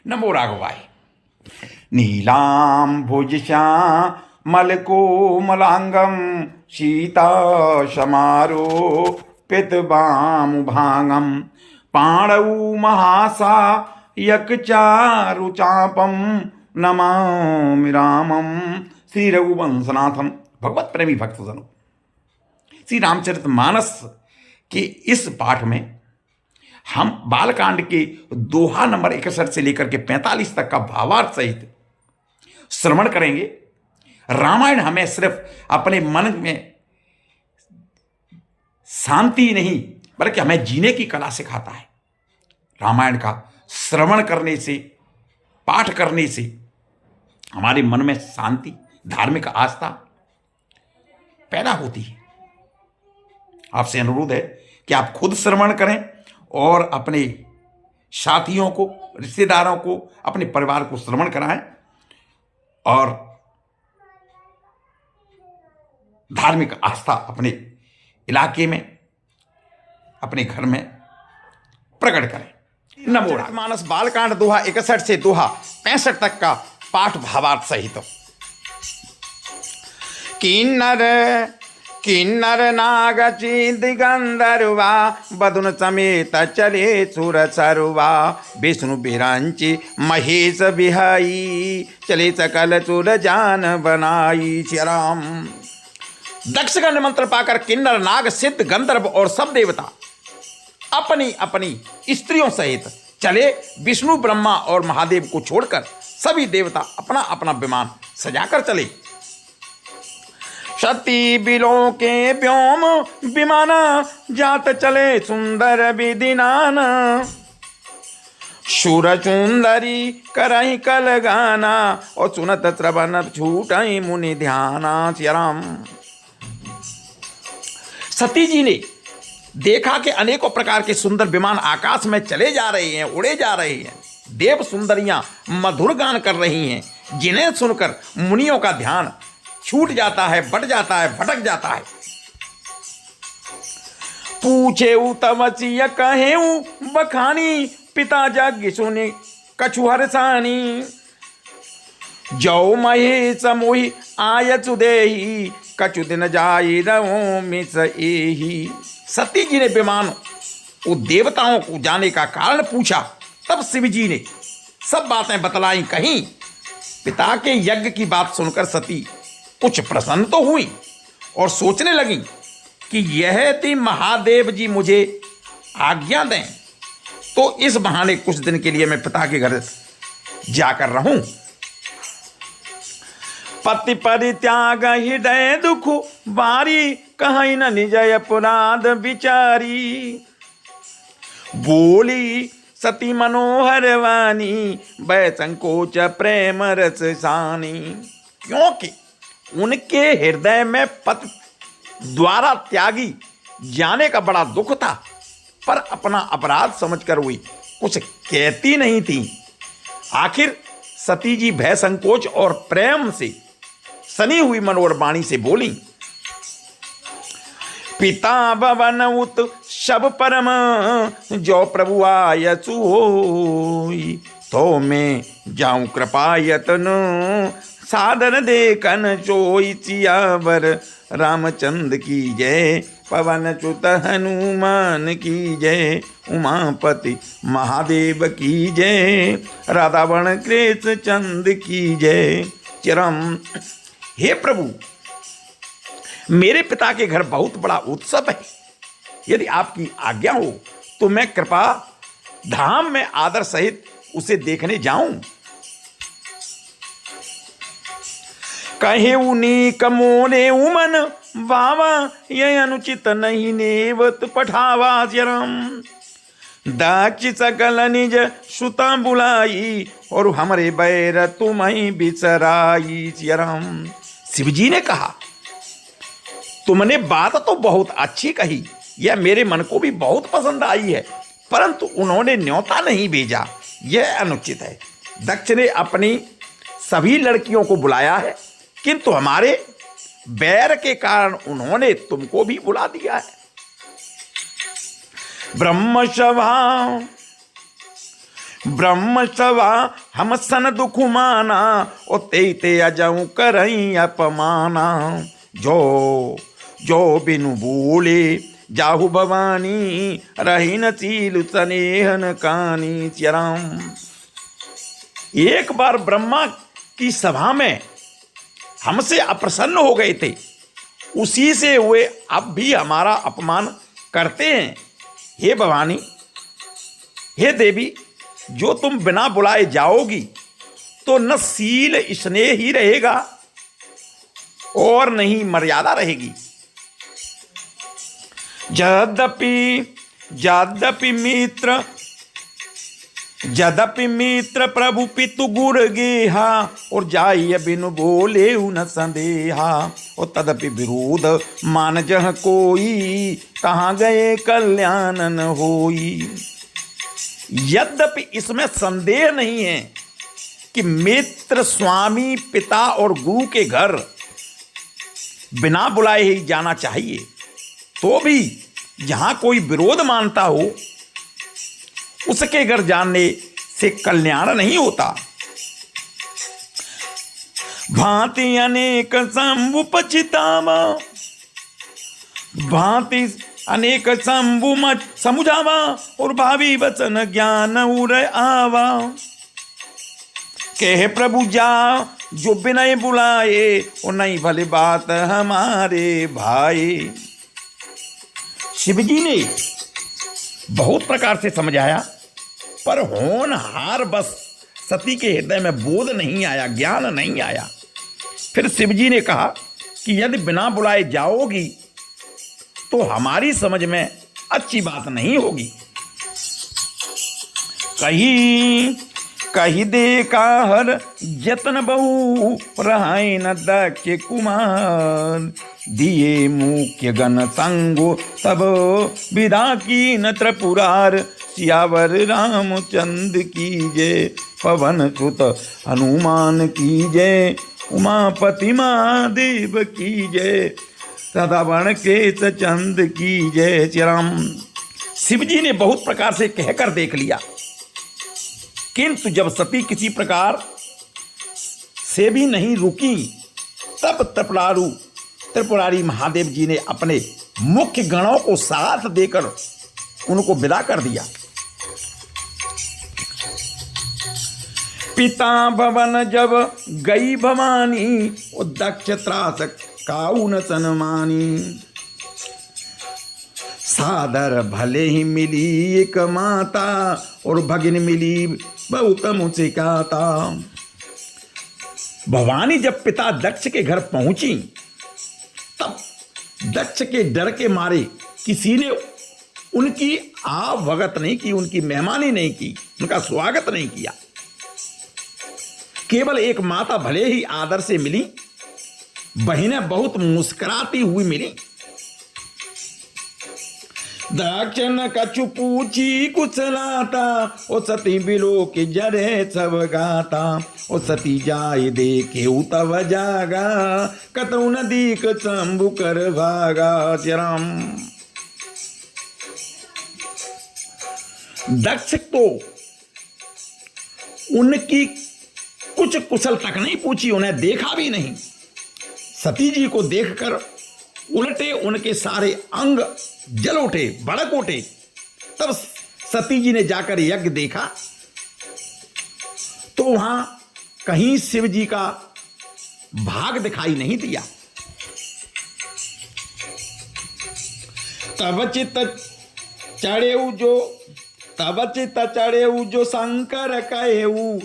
नमो राघवाय। नीलाम्भुजश्यामलकोमलाङ्गं सीताशमारोपितवामुभाङ्गं पाणौ महासायकचारुचापं नमामि रामं श्री रघुवंशनाथम। भगवत प्रेमी भक्तजनों, श्री रामचरितमानस के इस पाठ में हम बालकांड के दोहा नंबर 61 से लेकर के 45 तक का भावार्थ सहित श्रवण करेंगे। रामायण हमें सिर्फ अपने मन में शांति नहीं बल्कि हमें जीने की कला सिखाता है। रामायण का श्रवण करने से, पाठ करने से हमारे मन में शांति, धार्मिक आस्था पैदा होती है। आपसे अनुरोध है कि आप खुद श्रवण करें और अपने साथियों को, रिश्तेदारों को, अपने परिवार को श्रवण कराएं और धार्मिक आस्था अपने इलाके में, अपने घर में प्रकट करें। नमो रामचरितमानस बालकांड दोहा 61 से दोहा 65 तक का पाठ भावार्थ सहित। किन्नर नाग चिद गंधर्वा बदुन समेत चले सुर सरुवा विष्णु बिरंची महेश बिहाई चले सकल सुर जान बनाई। श्री राम। दक्ष का निमंत्रण पाकर किन्नर नाग सिद्ध गंधर्व और सब देवता अपनी अपनी स्त्रियों सहित चले। विष्णु ब्रह्मा और महादेव को छोड़कर सभी देवता अपना अपना विमान सजाकर चले। सती बिलों के व्योम विमाना जात चले सुंदर विदिनाना सुर सुंदरी करही कल गाना और सुनत श्रवण छूटई मुनि ध्याना। श्री राम। सती जी ने देखा कि अनेकों प्रकार के सुंदर विमान आकाश में चले जा रहे हैं, उड़े जा रहे हैं। देव सुंदरियां मधुर गान कर रही हैं, जिन्हें सुनकर मुनियों का ध्यान छूट जाता है, बट जाता है, भटक जाता है। पूछे तवसिय कहे बखानी पिता जग सुने कछु हरसानी जो महेश मोहि आयचु देही कछु दिन जाई रहो मिस एही। सती जी ने विमान वो देवताओं को जाने का कारण पूछा। तब शिव जी ने सब बातें बतलाई, कहीं। पिता के यज्ञ की बात सुनकर सती कुछ प्रसन्न तो हुई और सोचने लगी कि यह थी महादेव जी मुझे आज्ञा दें तो इस बहाने कुछ दिन के लिए मैं पिता के घर जाकर रहूं। पति परित्याग हृदय दुख बारी कहीं न निज अपराध विचारी बोली सती मनोहर वाणी वै संकोच प्रेम रस सानी। क्योंकि उनके हृदय में पति द्वारा त्यागी जाने का बड़ा दुख था, पर अपना अपराध समझकर हुई कुछ कहती नहीं थी। आखिर सती जी भय संकोच और प्रेम से सनी हुई मनोहर वाणी से बोली। पिता भवन उत सब परम जो प्रभु आयसु होई तो मैं जाऊं कृपा यतन सादर देखन चोई सियावर रामचंद्र की जय पवन चुत हनुमान की जय उमापति महादेव की जय राधावण कृष्ण चंद की जय। चिरम। हे प्रभु, मेरे पिता के घर बहुत बड़ा उत्सव है। यदि आपकी आज्ञा हो तो मैं कृपा धाम में आदर सहित उसे देखने जाऊं। कहे उनीक मोरे उमन बाबा यह अनुचित नहीं नेवत पठावा। जरम। दाच सकल निज सुता बुलाई और हमरे बैर तुम्हें बिसराई। जरम। शिवजी ने कहा, तुमने बात तो बहुत अच्छी कही, यह मेरे मन को भी बहुत पसंद आई है, परंतु उन्होंने न्योता नहीं भेजा, यह अनुचित है। दक्ष ने अपनी सभी लड़कियों को बुलाया है, किंतु हमारे बैर के कारण उन्होंने तुमको भी बुला दिया है। ब्रह्म सभा ब्रह्म सवा हम सन दुख माना, ओ ते अजऊ करई अपमाना। जो जो बिनु बोले जाहु भवानी, रही न चील स्नेहन कानी। चरम। एक बार ब्रह्मा की सभा में हमसे अप्रसन्न हो गए थे, उसी से वे अब भी हमारा अपमान करते हैं। हे भवानी, हे देवी, जो तुम बिना बुलाए जाओगी तो न शील स्नेह ही रहेगा और नहीं मर्यादा रहेगी। यद्यपि मित्र प्रभु पितु गुर गेहा, और जाय बिनु बोले न संदेहा। और तदपि विरोध मान जह कोई, कहाँ गए कल्याण न होई। यद्यपि इसमें संदेह नहीं है कि मित्र, स्वामी, पिता और गुरु के घर बिना बुलाए ही जाना चाहिए, तो भी जहां कोई विरोध मानता हो उसके घर जाने से कल्याण नहीं होता। भांति अनेक शंभु पछितावा, भांति अनेक शंभु समुझावा, और भावी वचन ज्ञान उर आवा। कहे प्रभु जा जो बिनय बुलाए, और नहीं भले बात हमारे भाई। शिवजी ने बहुत प्रकार से समझाया, पर होनहार बस सती के हृदय में बोध नहीं आया, ज्ञान नहीं आया। फिर शिवजी ने कहा कि यदि बिना बुलाए जाओगी तो हमारी समझ में अच्छी बात नहीं होगी। कही देखा हर जतन बहु, रहाय न दक्ष कुमार। दिए मुख्य गण संगो तब, विदा की न त्रिपुरार। सियावर रामचंद्र की जय, पवन सुत हनुमान की जय। उमापति महादेव की जय, सदावण के चंद की जय। चरम। शिवजी ने बहुत प्रकार से कहकर देख लिया, किंतु जब सती किसी प्रकार से भी नहीं रुकी, तब त्रिपुरारी महादेव जी ने अपने मुख्य गणों को साथ देकर उनको विदा कर दिया। पिता भवन जब गई भवानी, वो दक्ष त्रास काऊ न सनमानी। सादर भले ही मिली एक माता, और भगिन मिली बहुत मुझिकाता। भवानी जब पिता दक्ष के घर पहुंची, तब दक्ष के डर के मारे किसी ने उनकी आवभगत नहीं की, उनकी मेहमानी नहीं की, उनका स्वागत नहीं किया। केवल एक माता भले ही आदर से मिली, बहिनें बहुत मुस्कुराती हुई मिली। दक्ष न कछु पूछी कुशलाता, ओ सती बिलो के जरे सब गाता। ओ सती जाय देखे तव जागा, कतौ नदी क शंभु कर भागा। चरम। दक्ष तो उनकी कुछ कुशल तक नहीं पूछी, उन्हें देखा भी नहीं। सती जी को देखकर उल्टे उनके सारे अंग जल उठे, भड़क उठे। तब सती जी ने जाकर यज्ञ देखा तो वहां कहीं शिव जी का भाग दिखाई नहीं दिया। तब चित चढ़ेऊ जो शंकर कहेऊ,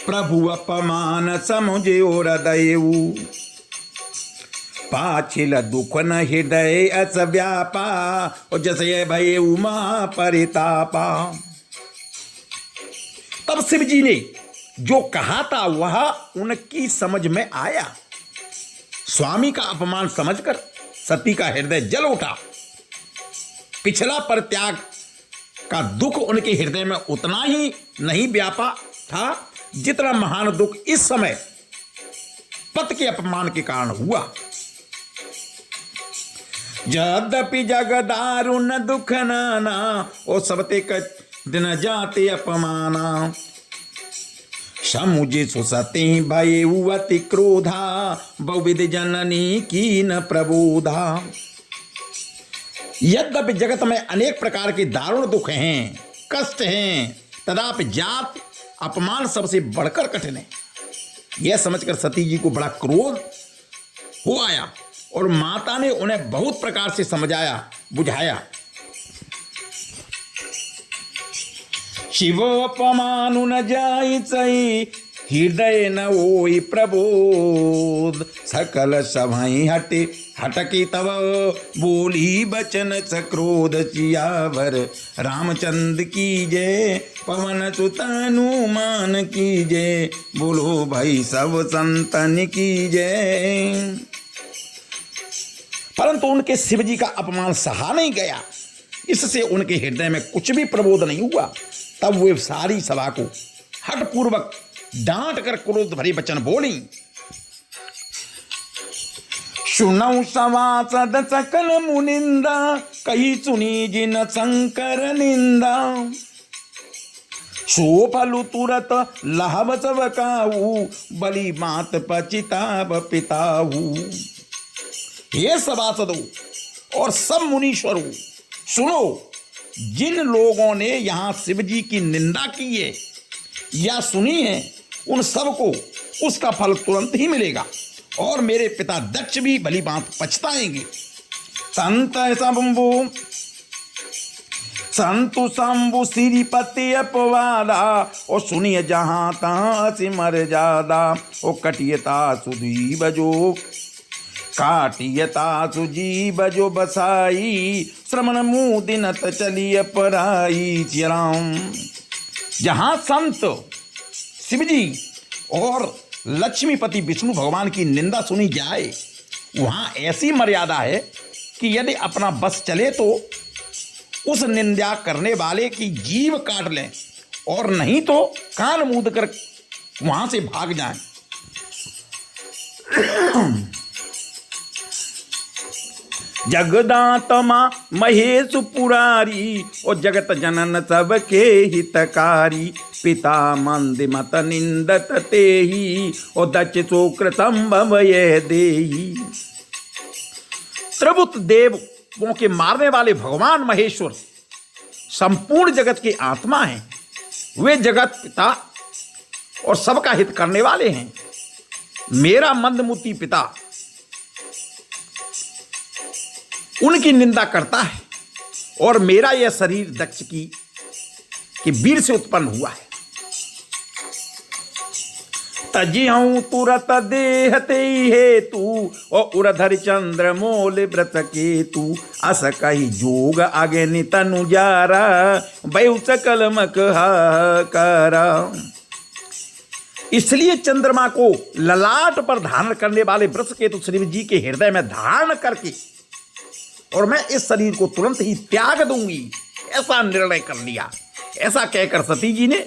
प्रभु अपमान समुझे और हृदयऊ। पाछिल दुख न हृदय अस व्यापा, और जैसे भय उमा परितापा। तब शिव जी ने जो कहा था वह उनकी समझ में आया। स्वामी का अपमान समझकर सती का हृदय जल उठा। पिछला परित्याग का दुख उनके हृदय में उतना ही नहीं व्यापा था जितना महान दुख इस समय पति के अपमान के कारण हुआ। यद्यपि जग दारुण दुख नाना, ओ सबते दिन जाते अपमाना। समुझे सुसते भय अति क्रोधा, बहुविध जननी की न प्रबोधा। यद्यपि जगत में अनेक प्रकार के दारुण दुख हैं, कष्ट हैं, तदापि जात अपमान सबसे बढ़कर कठिन है। यह समझकर सती जी को बड़ा क्रोध हो आया और माता ने उन्हें बहुत प्रकार से समझाया बुझाया। शिवो अपमानु न जाई, हृदय न ओई प्रबोध। सकल सभई हटे हटकी तब, बोली बचन सक्रोध। सियावर रामचंद्र की जय, पवन सुत हनुमान की जय। बोलो भाई सब संतन की जय। परंतु उनके शिव जी का अपमान सहा नहीं गया, इससे उनके हृदय में कुछ भी प्रबोध नहीं हुआ। तब वे सारी सभा को हठपूर्वक डांट कर क्रोध भरी वचन बोली। सुनौ सभासद सकल मुनिंदा, कही सुनी जिन शंकर निंदा। सो फलु तुरत लहब सब काऊ, बलि मात पचिताब पिताऊ। हे सभासदों और सब मुनीश्वरों, सुनो, जिन लोगों ने यहां शिव जी की निंदा की है या सुनी है, उन सबको उसका फल तुरंत ही मिलेगा और मेरे पिता दक्ष भी भली बात पछताएंगे। संतु शंभु श्रीपति अपवादा, और सुनिए जहां तहां सिमर जादा। ओ कटियता सुधी बजो काटियता सुजी बजो बसाई, श्रमण मुँह दिनत चली अपराई। राम, जहां संत शिवजी और लक्ष्मीपति विष्णु भगवान की निंदा सुनी जाए, वहां ऐसी मर्यादा है कि यदि अपना बस चले तो उस निंदा करने वाले की जीभ काट लें, और नहीं तो कान मूंद कर वहां से भाग जाएं। जगदात्मा महेश पुरारी, और जगत जनन सबके हितकारी। पिता मंदिमत निंदत तेहि, और दक्ष शोक्र संभव यह देहि। त्रिभुत देवों के मारने वाले भगवान महेश्वर संपूर्ण जगत की आत्मा हैं। वे जगत पिता और सबका हित करने वाले हैं। मेरा मंदमुति पिता उनकी निंदा करता है, और मेरा यह शरीर दक्ष की वीर से उत्पन्न हुआ है। तजिहूं तुरत देहते हेतु, और उरधर चंद्र मोल व्रत केतु। अस कही जोग आगे नितनु जारा, बहु सकल मक हाहाकारा। इसलिए चंद्रमा को ललाट पर धारण करने वाले वृष केतु श्री जी के हृदय में धारण करके, और मैं इस शरीर को तुरंत ही त्याग दूंगी, ऐसा निर्णय कर लिया। ऐसा कहकर सती जी ने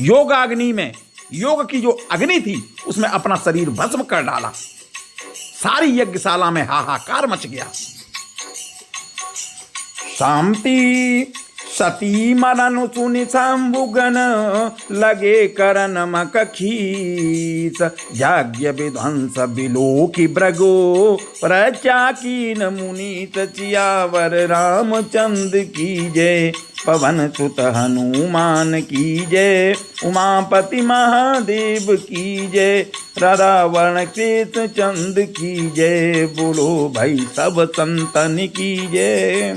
योगाग्नि में, योग की जो अग्नि थी उसमें अपना शरीर भस्म कर डाला। सारी यज्ञशाला में हाहाकार मच गया। शांति सती मरनु सुनि शंभुगन, लगे करन मकखीस। जाग्य विध्वंस बिलोकी ब्रगो, प्रचाकीन मुनि सियावर रामचंद्र की जय। पवन सुत हनुमान की जय, उमापति महादेव की जय। राधा वर्ण कृष्ण चंद की जय। बोलो भाई सब संतन की जय।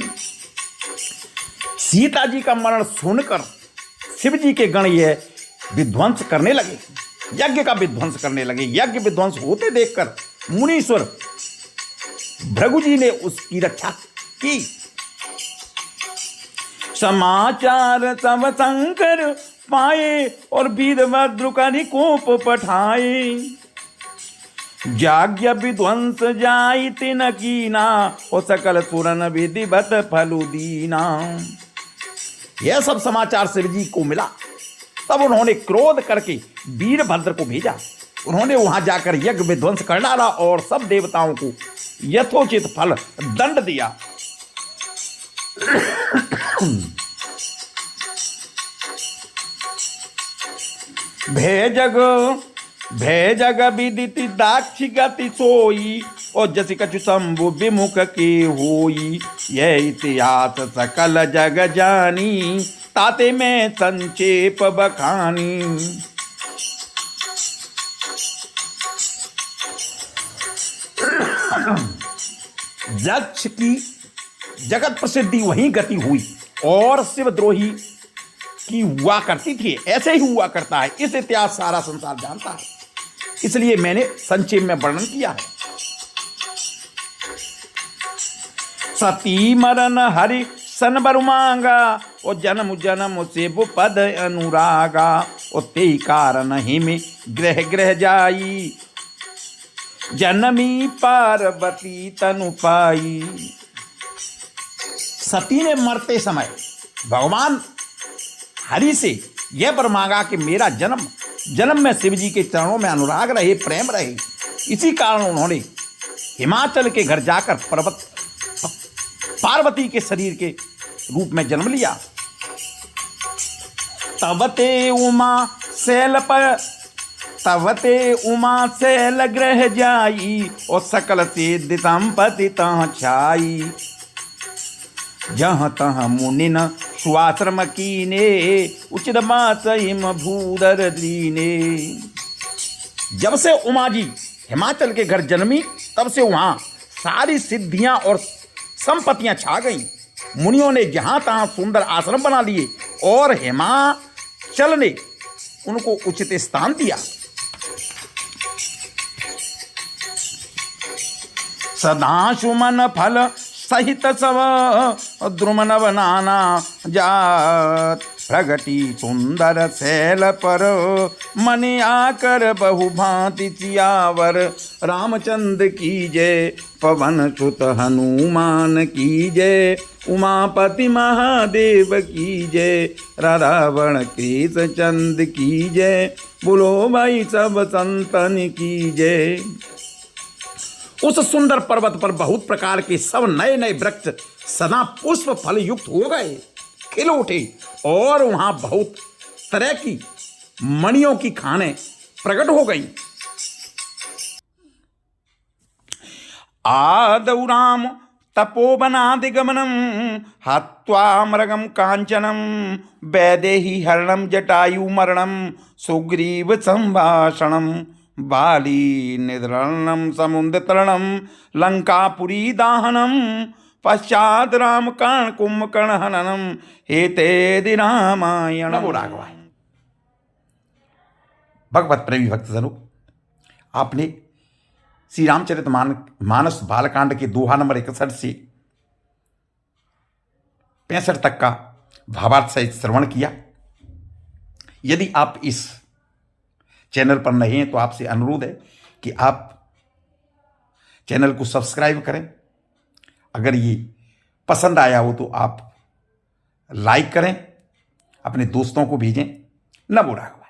सीता जी का मरण सुनकर शिव जी के गण यह विध्वंस करने लगे, यज्ञ का विध्वंस करने लगे। यज्ञ विध्वंस होते देखकर मुनीश्वर भृगु जी ने उसकी रक्षा की। समाचार सब शंकर पाए, और वीरभद्र का निकोप पठाए। जाग्य विध्वंस जाई तिन कीना, और सकल सुरन विधिवत फलु दीना। यह सब समाचार शिव जी को मिला। तब उन्होंने क्रोध करके वीरभद्र को भेजा उन्होंने वहां जाकर यज्ञ विध्वंस कर डाला और सब देवताओं को यथोचित फल दंड दिया। भेजग विदिति दाक्षी गति सोई और जसी कछु शंभु विमुख के होई। यह इतिहास सकल जग जानी ताते में संक्षेप बखानी। यक्ष की जगत प्रसिद्धि वहीं गति हुई और शिवद्रोही की हुआ करती थी, ऐसे ही हुआ करता है। इस इतिहास सारा संसार जानता है, इसलिए मैंने संक्षेप में वर्णन किया है। सती मरण हरि सन बर मांगा और जन्म जन्म से पद अनुरागा और ते कारण हिम ग्रह ग्रह जाई जनमी पार्वती तनु पाई। सती ने मरते समय भगवान हरि से यह वर मांगा कि मेरा जन्म जन्म में शिव जी के चरणों में अनुराग रहे, प्रेम रहे। इसी कारण उन्होंने हिमाचल के घर जाकर पार्वती के शरीर के रूप में जन्म लिया। तवते उमा शैल ग्रह जाई और सकल सिद्धि संपत्ति तह छाई। जहाँ तहाँ मुनिन सुआश्रम कीने उचित मातहिम भूधर दीने। जब से उमा जी हिमाचल के घर जन्मी तब से वहां सारी सिद्धियां और संपत्तियां छा गईं। मुनियों ने जहां तहां सुंदर आश्रम बना लिए और हिमाचल ने उनको उचित स्थान दिया। सदा सुमन फल सहित सब द्रुमनव नाना जात प्रगति सुंदर शैल पर मन आकर बहु भांति चियावर। रामचंद्र की जय, पवन सुत हनुमान की जय, उमापति महादेव की जय, रावण कृष्ण चंद की जय, बोलो भाई सब संतन की जय। उस सुंदर पर्वत पर बहुत प्रकार के सब नए नए वृक्ष सदा पुष्प फल युक्त हो गए, खिल उठे और वहां बहुत तरह की मणियों की खानें प्रकट हो गई। आदौ राम तपोवनादिगमनम हत्वा मृगम कांचनम वैदेही हरणम जटायु मरणम सुग्रीव संभाषणम बाली निधरणम समुद्र तरणम लंकापुरी दाहनम पश्चात राम कर्ण कुंभकर्ण हननम हेते रामायण। भगवत प्रेमी भक्तजनों, आपने श्री रामचरित मानस बालकांड के दोहा नंबर 61 से 65 तक का भावार्थ सहित श्रवण किया। यदि आप इस चैनल पर नहीं हैं तो आपसे अनुरोध है कि आप चैनल को सब्सक्राइब करें। अगर ये पसंद आया हो तो आप लाइक करें, अपने दोस्तों को भेजें। नमो नारायण।